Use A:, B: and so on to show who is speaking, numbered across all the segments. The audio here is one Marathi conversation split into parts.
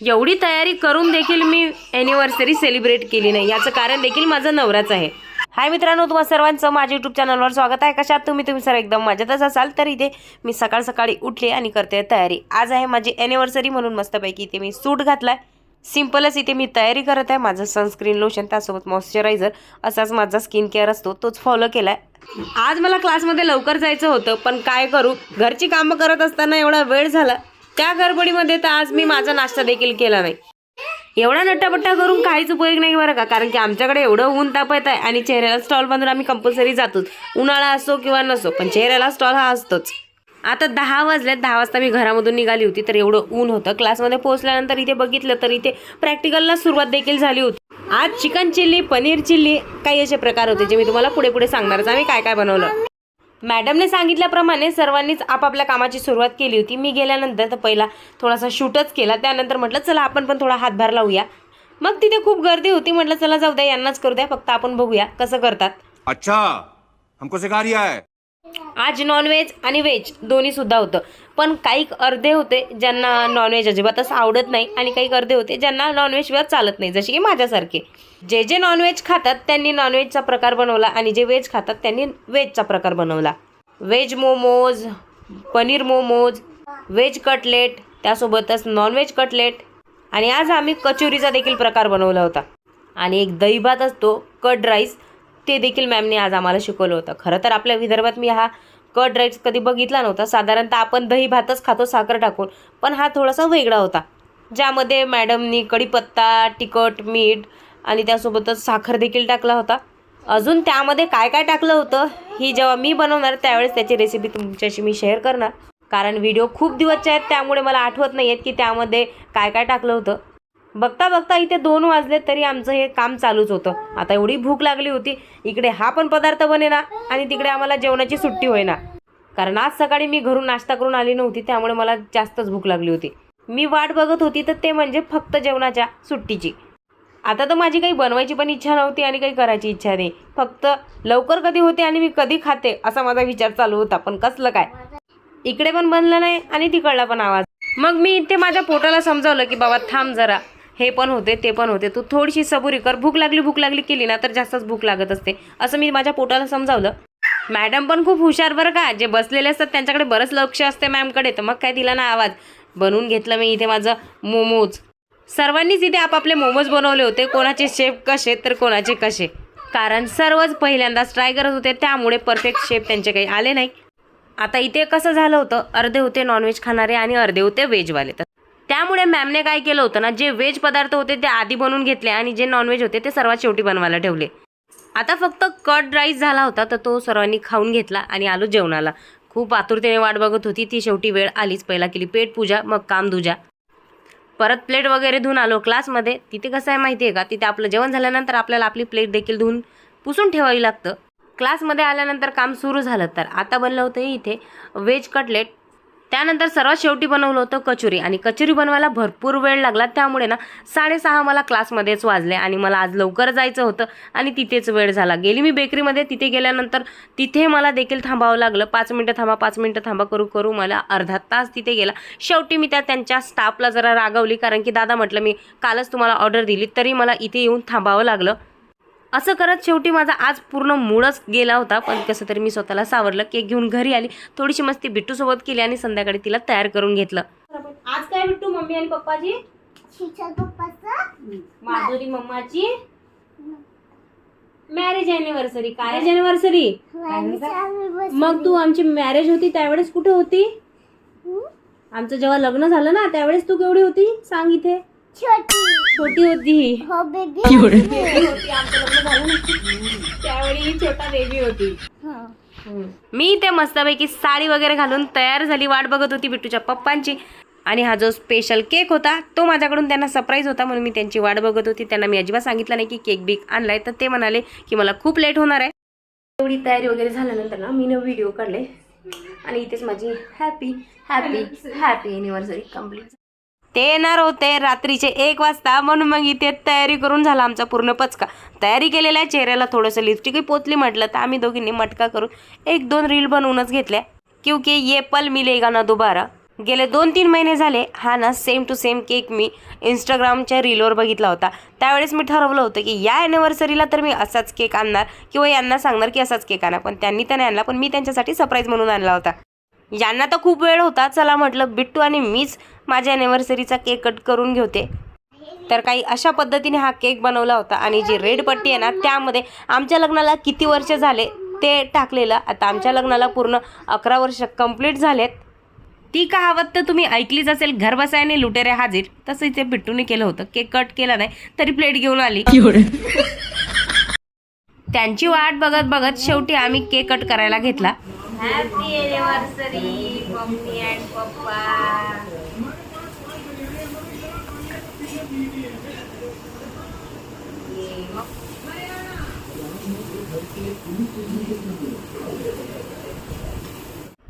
A: एवढी तयारी करून देखील मी ॲनिव्हर्सरी सेलिब्रेट केली नाही, याचं कारण देखील माझा नवराच आहे. हाय मित्रांनो, तुम्हा सर्वांचं माझ्या यूट्यूब चॅनलवर स्वागत आहे. कशात तुम्ही सर एकदम मजेतच असाल. तर इथे मी सकाळी उठले आणि करते तयारी. आज आहे माझी ॲनिव्हर्सरी म्हणून मस्तपैकी इथे मी सूट घातलाय. सिंपलच इथे मी तयारी करत आहे. माझं सनस्क्रीन लोशन त्यासोबत मॉइश्चरायझर असाच माझा स्किन केअर असतो तोच फॉलो केलाय. आज मला क्लासमध्ये लवकर जायचं होतं, पण काय करू, घरची कामं करत असताना एवढा वेळ झाला. त्या गडबडीमध्ये तर आज मी माझा नाश्ता देखील केला नाही. एवढा नट्टापट्टा करून काहीच उपयोग नाही बरं का, कारण की आमच्याकडे एवढं ऊन तापत आहे आणि चेहऱ्याला स्टॉल बांधून आम्ही कंपल्सरी जातोच, उन्हाळा असो किंवा नसो, पण चेहऱ्याला स्टॉल हा असतोच. आता 10 वाजल्यात. 10 वाजता मी घरामधून निघाली होती, तर एवढं ऊन होतं. क्लासमध्ये पोहोचल्यानंतर इथे बघितलं तर इथे प्रॅक्टिकलला सुरुवात देखील झाली होती. आज चिकन चिल्ली, पनीर चिल्ली काही असे प्रकार होते जे मी तुम्हाला पुढे सांगणारच. आम्ही काय काय बनवलं. मॅडमने सांगितल्याप्रमाणे सर्वांनीच आपापल्या कामाची सुरुवात केली होती. मी गेल्यानंतर तर पहिला थोडासा शूटच केला. त्यानंतर म्हटलं चला आपण पण थोडा हातभार लावूया. मग तिथे खूप गर्दी होती. म्हटलं चला जाऊ द्या, यांनाच करू द्या, फक्त आपण बघूया कसं करतात.
B: अच्छा, हमको सिखा रिया है.
A: आज नॉनव्हेज आणि व्हेज दोन्ही सुद्धा होतं, पण काही अर्धे होते ज्यांना नॉनव्हेज अजिबातच आवडत नाही आणि काही अर्धे होते ज्यांना नॉनव्हेज शिवाय चालत नाही, जसे की माझ्यासारखे. जे नॉनव्हेज खातात त्यांनी नॉनव्हेजचा प्रकार बनवला आणि जे व्हेज खातात त्यांनी व्हेजचा प्रकार बनवला. Veg momos, paneer momos, veg cutlet, त्यासोबतच नॉनव्हेज कटलेट आणि आज आम्ही कचोरीचा देखील प्रकार बनवला होता. आणि एक दही भात असतो, कर्ड राईस, ते देखील मॅमने आज आम्हाला शिकवलं होतं. खरं तर आपल्या विदर्भात मी हा कर्ड राईस कधी बघितला नव्हता. साधारणतः आपण दही भातच खातो साखर टाकून, पण हा थोडासा वेगळा होता, ज्यामध्ये मॅडमनी कढीपत्ता, तिखट, मीठ आणि त्यासोबतच साखर देखील टाकला होता. अजून त्यामध्ये काय काय टाकलं होतं ही जेव्हा मी बनवणार त्यावेळेस त्याची रेसिपी तुमच्याशी मी शेअर करणार, कारण व्हिडिओ खूप दिवसचे आहेत त्यामुळे मला आठवत नाही आहेत की त्यामध्ये काय काय टाकलं होतं. बघता बघता इथे 2 वाजले तरी आमचं हे काम चालूच होतं. आता एवढी भूक लागली होती, इकडे हा पण पदार्थ बनेना आणि तिकडे आम्हाला जेवणाची सुट्टी होईना, कारण आज सकाळी मी घरून नाश्ता करून आली नव्हती, त्यामुळे मला जास्तच भूक लागली होती. मी वाट बघत होती तर ते म्हणजे फक्त जेवणाच्या सुट्टीची. आता तर माझी काही बनवायची पण इच्छा नव्हती आणि काही करायची इच्छा नाही, फक्त लवकर कधी होते आणि मी कधी खाते असा माझा विचार चालू होता. पण कसलं काय, इकडे पण बनलं नाही आणि तिकडला पण आवाज. मग मी इथे माझ्या पोटाला समजावलं की बाबा थांब जरा, हे पण होते ते पण होते, तू थोडीशी सबुरी कर, भूक लागली केली ना तर जास्तच भूक लागत असते, असं मी माझ्या पोटाला समजावलं. मॅडम पण खूप हुशार बरं का, जे बसलेले असतात त्यांच्याकडे बरंच लक्ष असते मॅमकडे, तर मग काय दिला ना आवाज. बनवून घेतलं मी इथे माझं मोमोज. सर्वांनीच इथे आपापले मोमोज बनवले होते, कोणाचे शेप कसे तर कोणाचे कसे, कारण सर्वच पहिल्यांदाच ट्राय करत होते, त्यामुळे परफेक्ट शेप त्यांचे काही आले नाही. आता इथे कसं झालं होतं, अर्धे होते नॉनव्हेज खाणारे आणि अर्धे होते व्हेजवाले. त्यामुळे मॅमने काय केलं होतं ना, जे व्हेज पदार्थ होते ते आधी बनवून घेतले आणि जे नॉनव्हेज होते ते सर्वात शेवटी बनवायला ठेवले. आता फक्त कर्ड राईस झाला होता तर तो सर्वांनी खाऊन घेतला आणि आलो जेवणाला. खूप आतुरतेने वाट बघत होती, ती शेवटी वेळ आलीच. पहिला केली पेट पूजा, मग काम दूजा. परत प्लेट वगैरे धुवून आलो क्लासमध्ये. तिथे कसं आहे माहिती आहे का, तिथे आपलं जेवण झाल्यानंतर आपल्याला आपली प्लेट देखील धुवून पुसून ठेवावी लागतं. क्लासमध्ये आल्यानंतर काम सुरू झालं. तर आता बनलं होतं इथे व्हेज कटलेट. त्यानंतर सर्वात शेवटी बनवलं होतं कचोरी, आणि कचोरी बनवायला भरपूर वेळ लागला, त्यामुळे ना 6:30 मला क्लासमध्येच वाजले आणि मला आज लवकर जायचं होतं आणि तिथेच वेळ झाला. गेली मी बेकरीमध्ये. तिथे गेल्यानंतर तिथे मला देखील थांबावं लागलं. 5 मिनटं थांबा करू मला अर्धा तास तिथे गेला. शेवटी मी त्यांच्या स्टाफला जरा रागवली, कारण की दादा म्हटलं मी कालच तुम्हाला ऑर्डर दिली तरी मला इथे येऊन थांबावं लागलं. असं करत शेवटी माझा आज पूर्ण मूडच गेला होता, पण कसं तरी मी स्वतःला सावरलं. केक घेऊन घरी आली, थोडीशी मस्ती बिट्टूसोबत केली आणि संध्याकाळी तिला तयार करून घेतलं. आज काय बिट्टू, मम्मी आणि पप्पाची, माधुरी मम्माची मॅरेज अॅनिव्हर्सरी. काय अॅनिव्हर्सरी? मग तू आमची मॅरेज होती त्यावेळेस कुठे होती? आमचं जेव्हा लग्न झालं ना त्यावेळेस तू केवढी होती सांग? इथे छोटी होती. हो बेबी होती. आमचं लग्न झालं ना त्यावेळी छोटा बेबी होती. मी इथे मस्तपैकी साडी वगैरे घालून तयार झाली, वाट बघत होती बिट्टूच्या पप्पांची. आणि हा जो स्पेशल केक होता तो माझ्याकडून त्यांना सरप्राईज होता, म्हणून मी त्यांची वाट बघत होती. त्यांना मी अजिबात सांगितलं नाही की केक बिक आणलाय, तर ते म्हणाले की मला खूप लेट होणार आहे. एवढी तयारी वगैरे झाल्यानंतर ना मी व्हिडिओ काढले आणि इथेच माझी हॅपी अॅनिव्हर्सरी कंप्लीट. ते येणार होते रात्रीचे 1 वाजता, म्हणून मग इथे तयारी करून झाला आमचा पूर्ण पचका. तयारी केलेल्या चेहऱ्याला थोडंसं लिपस्टिकही पोचली म्हटलं, तर आम्ही दोघींनी मटका करून 1-2 रील बनवूनच घेतल्या. क्योंकि ये पल मिलेगा ना दोबारा. गेले 2-3 महिने झाले हा ना सेम टू सेम केक मी इंस्टाग्रामच्या रीलवर बघितला होता. त्यावेळेस मी ठरवलं होतं की या ॲनिव्हर्सरीला तर मी असाच केक आणणार किंवा यांना सांगणार की असाच केक आणा. पण त्यांनी तर नाही आणला, पण मी त्यांच्यासाठी सरप्राईज म्हणून आणला होता. यांना तर खूप वेळ होता, चला म्हटलं बिट्टू आणि मीच माझ्या ॲनिव्हर्सरीचा केक कट करून घेते. तर काही अशा पद्धतीने हा केक बनवला होता आणि जी रेड पट्टी आहे ना त्यामध्ये आमच्या लग्नाला किती वर्ष झाले ते टाकलेलं. आता आमच्या लग्नाला पूर्ण 11 वर्ष कंप्लीट झालेत. ती कहावत तर तुम्ही ऐकलीच असेल, घर बसायने लुटेरे हाजीर. तसं इथे बिट्टूने केलं होतं. केक कट केला नाही तरी प्लेट घेऊन आली. त्यांची वाट बघत बघत शेवटी आम्ही केक कट करायला घेतला. हॅपी एनिव्हर्सरी मम्मी अँड पप्पा.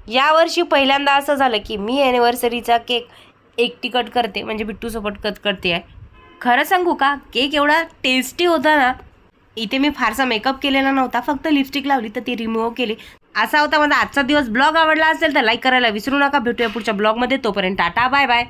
A: यावर्षी पहिल्यांदा असं झालं की मी ॲनिव्हर्सरीचा केक एकटी कट करते, म्हणजे बिट्टूसोबत कट करते आहे. खरं सांगू का, केक एवढा टेस्टी होता ना. इथे मी फारसा मेकअप केलेला नव्हता, फक्त लिपस्टिक लावली तर ती रिमूव्ह केली. असा होता माझा आजचा दिवस. ब्लॉग आवडला असेल तर लाईक करायला विसरू नका. भेटूया पुढच्या ब्लॉगमध्ये. तोपर्यंत टाटा बाय बाय.